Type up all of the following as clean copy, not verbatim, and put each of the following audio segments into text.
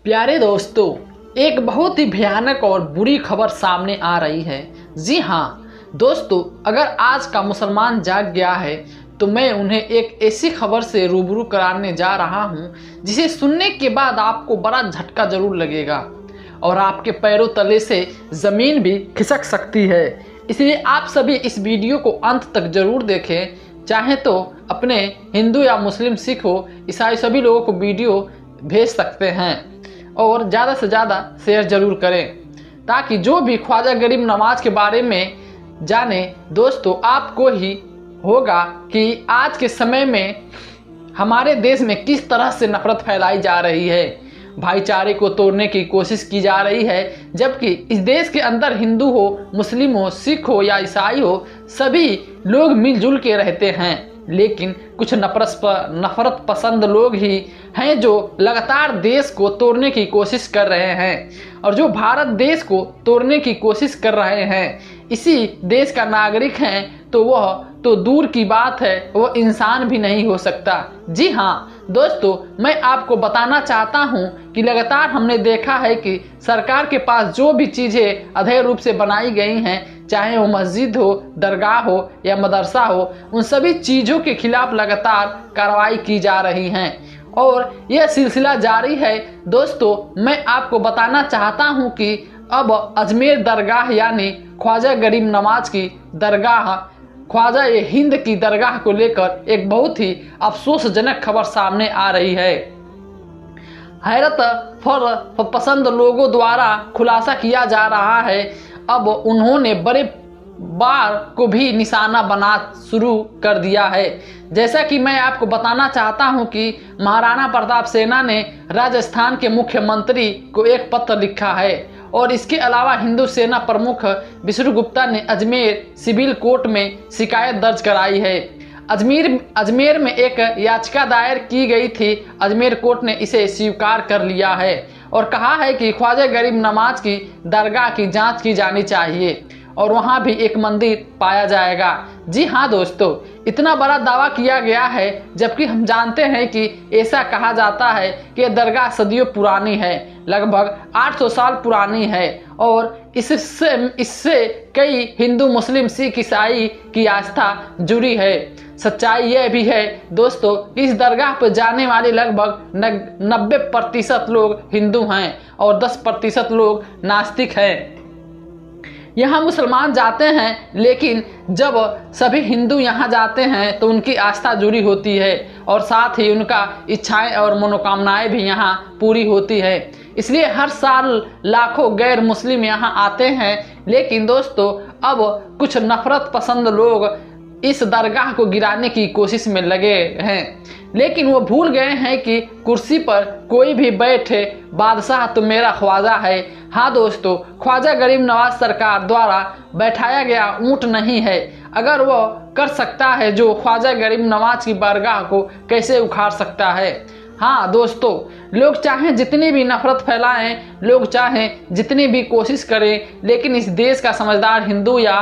प्यारे दोस्तों, एक बहुत ही भयानक और बुरी खबर सामने आ रही है। जी हाँ दोस्तों, अगर आज का मुसलमान जाग गया है तो मैं उन्हें एक ऐसी खबर से रूबरू कराने जा रहा हूँ जिसे सुनने के बाद आपको बड़ा झटका जरूर लगेगा और आपके पैरों तले से ज़मीन भी खिसक सकती है। इसलिए आप सभी इस वीडियो को अंत तक जरूर देखें। चाहे तो अपने हिंदू या मुस्लिम, सिख हो, ईसाई, सभी लोगों को वीडियो भेज सकते हैं और ज़्यादा से ज़्यादा शेयर ज़रूर करें ताकि जो भी ख्वाजा गरीब नवाज के बारे में जाने। दोस्तों, आपको ही होगा कि आज के समय में हमारे देश में किस तरह से नफरत फैलाई जा रही है, भाईचारे को तोड़ने की कोशिश की जा रही है, जबकि इस देश के अंदर हिंदू हो, मुस्लिम हो, सिख हो या ईसाई हो, सभी लोग मिलजुल के रहते हैं। लेकिन कुछ नफरत पसंद लोग ही हैं जो लगातार देश को तोड़ने की कोशिश कर रहे हैं और जो भारत देश को तोड़ने की कोशिश कर रहे हैं इसी देश का नागरिक हैं तो वह तो दूर की बात है, वह इंसान भी नहीं हो सकता। जी हाँ दोस्तों, मैं आपको बताना चाहता हूं कि लगातार हमने देखा है कि सरकार के पास जो भी चीज़ें अधेड़ रूप से बनाई गई हैं, चाहे वो मस्जिद हो, दरगाह हो या मदरसा हो, उन सभी चीज़ों के खिलाफ लगातार कार्रवाई की जा रही हैं और यह सिलसिला जारी है। दोस्तों, मैं आपको बताना चाहता हूं कि अब अजमेर दरगाह यानी ख्वाजा गरीब नवाज की दरगाह, ख्वाजा ये हिंद की दरगाह को लेकर एक बहुत ही अफसोसजनक खबर सामने आ रही है। हैरत पसंद लोगों द्वारा खुलासा किया जा रहा है, अब उन्होंने बड़े बार को भी निशाना बना शुरू कर दिया है। जैसा कि मैं आपको बताना चाहता हूं कि महाराणा प्रताप सेना ने राजस्थान के मुख्यमंत्री को एक पत्र लिखा है और इसके अलावा हिंदू सेना प्रमुख विष्णु गुप्ता ने अजमेर सिविल कोर्ट में शिकायत दर्ज कराई है। अजमेर में एक याचिका दायर की गई थी। अजमेर कोर्ट ने इसे स्वीकार कर लिया है और कहा है कि ख्वाजा गरीब नवाज की दरगाह की जांच की जानी चाहिए और वहां भी एक मंदिर पाया जाएगा। जी हाँ दोस्तों, इतना बड़ा दावा किया गया है जबकि हम जानते हैं कि ऐसा कहा जाता है कि यह दरगाह सदियों पुरानी है, लगभग 800 साल पुरानी है और इससे कई हिंदू, मुस्लिम, सिख, ईसाई की आस्था जुड़ी है। सच्चाई यह भी है दोस्तों कि इस दरगाह पर जाने वाले लगभग 90% लोग हिंदू हैं और 10% लोग नास्तिक हैं। यहाँ मुसलमान जाते हैं, लेकिन जब सभी हिंदू यहाँ जाते हैं तो उनकी आस्था जुड़ी होती है और साथ ही उनका इच्छाएं और मनोकामनाएं भी यहाँ पूरी होती है। इसलिए हर साल लाखों गैर मुस्लिम यहाँ आते हैं। लेकिन दोस्तों, अब कुछ नफरत पसंद लोग इस दरगाह को गिराने की कोशिश में लगे हैं, लेकिन वो भूल गए हैं कि कुर्सी पर कोई भी बैठे, बादशाह तो मेरा ख्वाजा है। हाँ दोस्तों, ख्वाजा गरीब नवाज सरकार द्वारा बैठाया गया ऊंट नहीं है। अगर वो कर सकता है जो ख्वाजा गरीब नवाज की बारगाह को कैसे उखाड़ सकता है। हाँ दोस्तों, लोग चाहें जितनी भी नफरत फैलाएं, लोग चाहें जितनी भी कोशिश करें, लेकिन इस देश का समझदार हिंदू या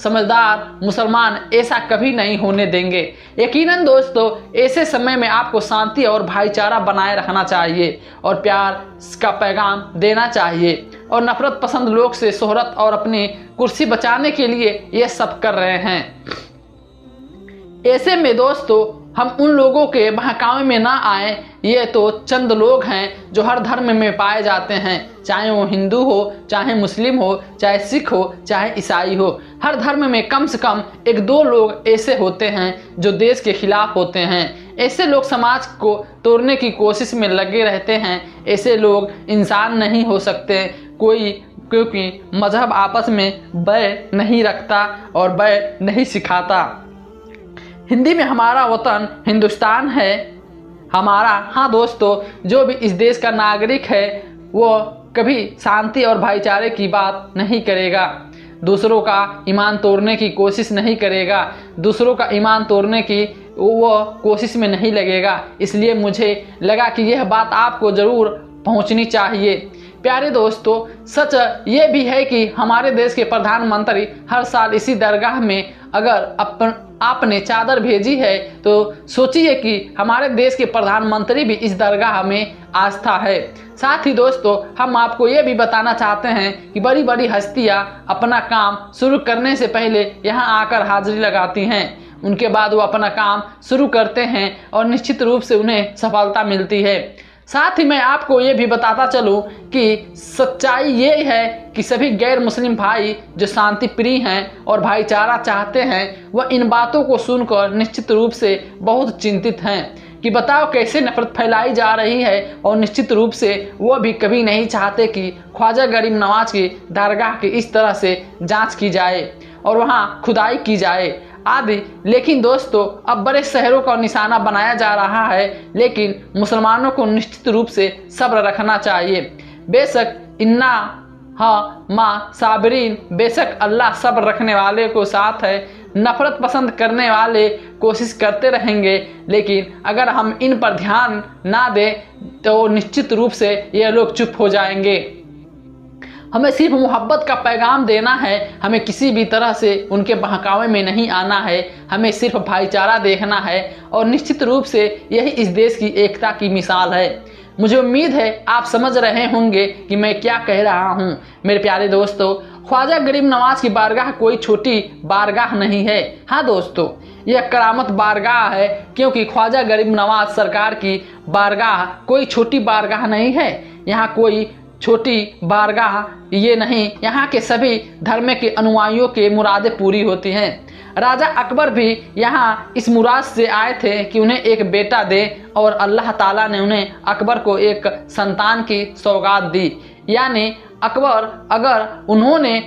समझदार मुसलमान ऐसा कभी नहीं होने देंगे। यकीनन दोस्तों, ऐसे समय में आपको शांति और भाईचारा बनाए रखना चाहिए और प्यार का पैगाम देना चाहिए और नफरत पसंद लोग से शोहरत और अपनी कुर्सी बचाने के लिए ये सब कर रहे हैं। ऐसे में दोस्तों, हम उन लोगों के बहकावे में ना आए। ये तो चंद लोग हैं जो हर धर्म में पाए जाते हैं, चाहे वो हिंदू हो, चाहे मुस्लिम हो, चाहे सिख हो, चाहे ईसाई हो। हर धर्म में कम से कम 1-2 लोग ऐसे होते हैं जो देश के खिलाफ होते हैं। ऐसे लोग समाज को तोड़ने की कोशिश में लगे रहते हैं। ऐसे लोग इंसान नहीं हो सकते कोई, क्योंकि मजहब आपस में बैर नहीं रखता और बैर नहीं सिखाता। हिंदी में हमारा वतन हिंदुस्तान है हमारा। हाँ दोस्तों, जो भी इस देश का नागरिक है वो कभी शांति और भाईचारे की बात नहीं करेगा, दूसरों का ईमान तोड़ने की कोशिश नहीं करेगा, दूसरों का ईमान तोड़ने की वो कोशिश में नहीं लगेगा। इसलिए मुझे लगा कि यह बात आपको ज़रूर पहुंचनी चाहिए प्यारे दोस्तों, सच ये भी है कि हमारे देश के प्रधानमंत्री हर साल इसी दरगाह में अगर आपने चादर भेजी है तो सोचिए कि हमारे देश के प्रधानमंत्री भी इस दरगाह में आस्था है। साथ ही दोस्तों, हम आपको ये भी बताना चाहते हैं कि बड़ी बड़ी हस्तियां अपना काम शुरू करने से पहले यहाँ आकर हाजिरी लगाती हैं। उनके बाद वो अपना काम शुरू करते हैं और निश्चित रूप से उन्हें सफलता मिलती है। साथ ही मैं आपको ये भी बताता चलूँ कि सच्चाई ये है कि सभी गैर मुस्लिम भाई जो शांति प्रिय हैं और भाईचारा चाहते हैं, वह इन बातों को सुनकर निश्चित रूप से बहुत चिंतित हैं कि बताओ कैसे नफरत फैलाई जा रही है। और निश्चित रूप से वो भी कभी नहीं चाहते कि ख्वाजा गरीब नवाज की दरगाह की इस तरह से जांच की जाए और वहाँ खुदाई की जाए आदि। लेकिन दोस्तों, अब बड़े शहरों का निशाना बनाया जा रहा है, लेकिन मुसलमानों को निश्चित रूप से सब्र रखना चाहिए। बेशक इन्ना हाँ माँ साबरीन, बेशक अल्लाह सब्र रखने वाले को साथ है। नफरत पसंद करने वाले कोशिश करते रहेंगे, लेकिन अगर हम इन पर ध्यान ना दें तो निश्चित रूप से ये लोग चुप हो जाएंगे। हमें सिर्फ मोहब्बत का पैगाम देना है, हमें किसी भी तरह से उनके बहकावे में नहीं आना है, हमें सिर्फ भाईचारा देखना है और निश्चित रूप से यही इस देश की एकता की मिसाल है। मुझे उम्मीद है आप समझ रहे होंगे कि मैं क्या कह रहा हूँ। मेरे प्यारे दोस्तों, ख्वाजा गरीब नवाज की बारगाह कोई छोटी बारगाह नहीं है। हाँ दोस्तों, यह करामत बारगाह है, क्योंकि ख्वाजा गरीब नवाज सरकार की बारगाह कोई छोटी बारगाह नहीं है। यहाँ कोई छोटी बारगाह ये नहीं, यहाँ के सभी धर्म के अनुयायियों के मुरादें पूरी होती हैं। राजा अकबर भी यहाँ इस मुराद से आए थे कि उन्हें एक बेटा दे, और अल्लाह ताला ने उन्हें अकबर को एक संतान की सौगात दी। यानी अकबर अगर उन्होंने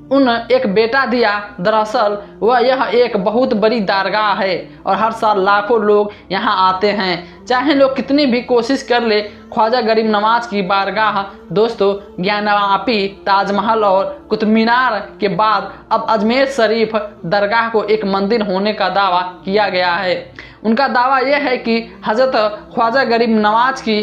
उन एक बेटा दिया, दरअसल वह यह एक बहुत बड़ी दरगाह है और हर साल लाखों लोग यहाँ आते हैं। चाहे लोग कितनी भी कोशिश कर ले, ख्वाजा गरीब नवाज की बारगाह दोस्तों ज्ञानवापी, ताजमहल और कुतुब मीनार के बाद अब अजमेर शरीफ दरगाह को एक मंदिर होने का दावा किया गया है। उनका दावा यह है कि हजरत ख्वाजा गरीब नवाज की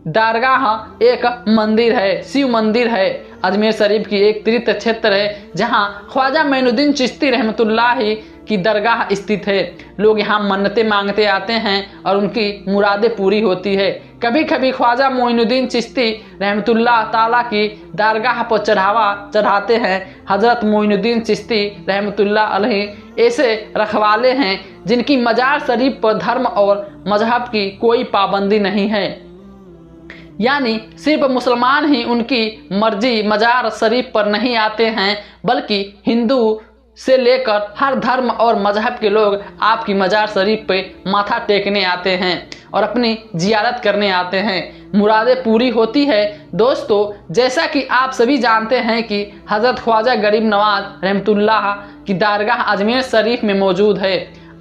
दरगाह एक मंदिर है, शिव मंदिर है। अजमेर शरीफ की एक तीर्थ क्षेत्र है जहां ख्वाजा मोइनुद्दीन चिश्ती रहमतुल्लाही की दरगाह स्थित है। लोग यहां मन्नतें मांगते आते हैं और उनकी मुरादें पूरी होती है। कभी कभी ख्वाजा मोइनुद्दीन चिश्ती रहमतुल्लाह ताला की दरगाह पर चढ़ावा चढ़ाते हैं। हजरत मोइनुद्दीन चिश्ती रहमतुल्लाह अलैहि ऐसे रखवाले हैं जिनकी मजार शरीफ पर धर्म और मजहब की कोई पाबंदी नहीं है। यानी सिर्फ मुसलमान ही उनकी मर्जी मजार शरीफ पर नहीं आते हैं, बल्कि हिंदू से लेकर हर धर्म और मजहब के लोग आपकी मजार शरीफ पे माथा टेकने आते हैं और अपनी जियारत करने आते हैं। मुरादें पूरी होती है। दोस्तों, जैसा कि आप सभी जानते हैं कि हज़रत ख्वाजा गरीब नवाज रहमतुल्लाह की दरगाह अजमेर शरीफ में मौजूद है।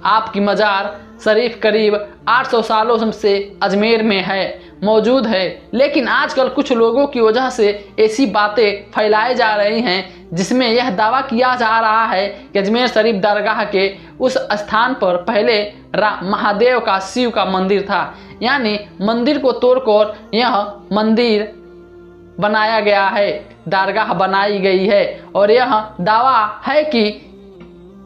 आपकी मजार शरीफ करीब 800 सालों से अजमेर में है मौजूद है, लेकिन आजकल कुछ लोगों की वजह से ऐसी बातें फैलाई जा रही हैं जिसमें यह दावा किया जा रहा है कि अजमेर शरीफ दरगाह के उस स्थान पर पहले महादेव का शिव का मंदिर था। यानी मंदिर को तोड़कर यह मंदिर बनाया गया है, दरगाह बनाई गई है और यह दावा है कि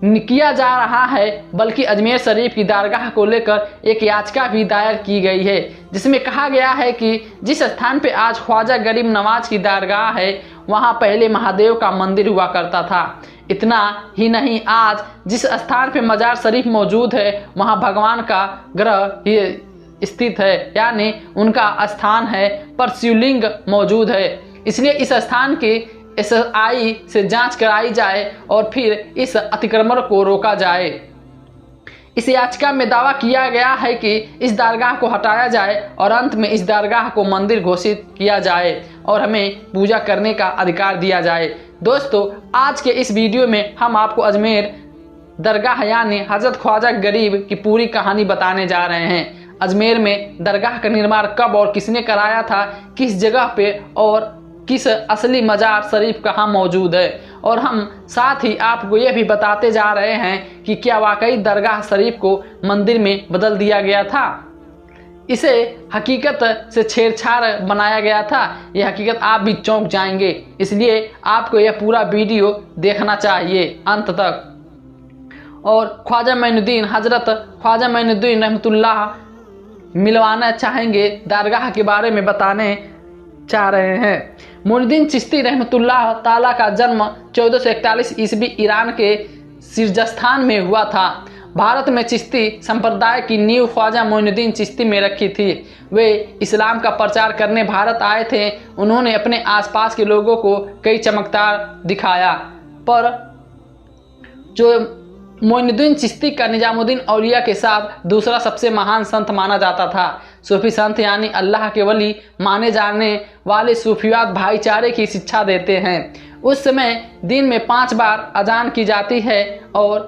किया जा रहा है। बल्कि अजमेर शरीफ की दरगाह को लेकर एक याचिका भी दायर की गई है, जिसमें कहा गया है कि जिस स्थान पे आज ख्वाजा गरीब नवाज की दरगाह है, वहाँ पहले महादेव का मंदिर हुआ करता था। इतना ही नहीं, आज जिस स्थान पे मजार शरीफ मौजूद है, वहाँ भगवान का ग्रह स्थित है, यानी उनका स्थान है, पर शिवलिंग मौजूद है। इसलिए इस स्थान की SI से जांच कराई जाए और फिर इस अतिक्रमण को रोका जाए। इस याचिका में दावा किया गया है कि इस दरगाह को हटाया जाए और अंत में इस दरगाह को मंदिर घोषित किया जाए और हमें पूजा करने का अधिकार दिया जाए। दोस्तों, आज के इस वीडियो में हम आपको अजमेर दरगाह यानी हजरत ख्वाजा गरीब की पूरी कहानी बताने जा रहे हैं। अजमेर में दरगाह का निर्माण कब और किसने कराया था, किस जगह पे और किस असली मजार शरीफ कहाँ मौजूद है, और हम साथ ही आपको यह भी बताते जा रहे हैं कि क्या वाकई दरगाह शरीफ को मंदिर में बदल दिया गया था। इसे हकीकत से छेड़छाड़ बनाया गया था। यह हकीकत आप भी चौंक जाएंगे, इसलिए आपको यह पूरा वीडियो देखना चाहिए अंत तक। और ख्वाजा मोइनुद्दीन हज़रत ख्वाजा मोइनुद्दीन रहमतुल्लाह मिलवाना चाहेंगे, दारगाह के बारे में बताने चाह रहे हैं। मोइनुद्दीन चिश्ती रहमतुल्लाह ताला का जन्म 1441 ईस्वी ईरान के सिरजस्तान में हुआ था। भारत में चिश्ती संप्रदाय की नींव ख्वाजा मोइनुद्दीन चिश्ती में रखी थी। वे इस्लाम का प्रचार करने भारत आए थे। उन्होंने अपने आसपास के लोगों को कई चमत्कार दिखाया, पर जो मोइनुद्दीन चिश्ती का निजामुद्दीन औलिया के साथ दूसरा सबसे महान संत माना जाता था। सूफी संत यानी अल्लाह के वली माने जाने वाले सूफियात भाईचारे की शिक्षा देते हैं। उस समय दिन में 5 बार अजान की जाती है और